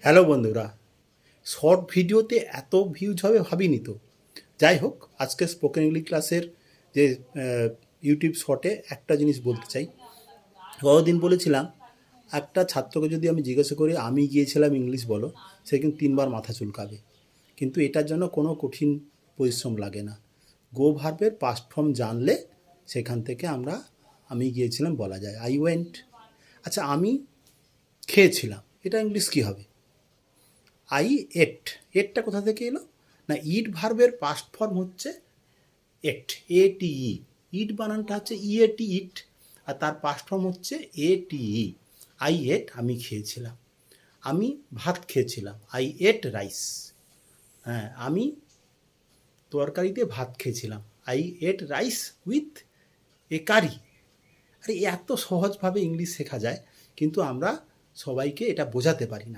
Hello বন্ধুরা, short ভিডিওতে এত ভিউজ হবে ভাবিনি তো। যাই হোক, আজকে স্পোকেন ইংলিশ ক্লাসের যে ইউটিউব শর্টে একটা জিনিস বলতে চাই। গতদিন বলেছিলাম একটা ছাত্রকে যদি আমি জিজ্ঞাসা করি আমি গিয়েছিলাম ইংলিশ বলো, সে কিন্তু 3বার মাথা চুলকাবে। কিন্তু এটার জন্য কোনো কঠিন পরিশ্রম লাগে না। গো ভার্বের পাস্ট ফর্ম জানলে সেখান থেকে আমরা আমি গিয়েছিলাম বলা যায়। I went. আচ্ছা, আমি খেয়েছিলাম, এটা ইংলিশ কী হবে? I ate. এটটা কোথা থেকে এলো? না, ইট ভার্বের পাস্ট ফর্ম হচ্ছে এট, এটিই। ইট বানানটা হচ্ছে ইএটি, ইট, আর তার পাস্ট ফর্ম হচ্ছে এটিই। আই এট, আমি খেয়েছিলাম। আমি ভাত খেয়েছিলাম, আই এট রাইস। হ্যাঁ, আমি তরকারিতে ভাত খেয়েছিলাম, I ate rice with a curry. আরে এত সহজভাবে ইংলিশ শেখা যায়, কিন্তু আমরা সবাইকে এটা বোঝাতে পারি না।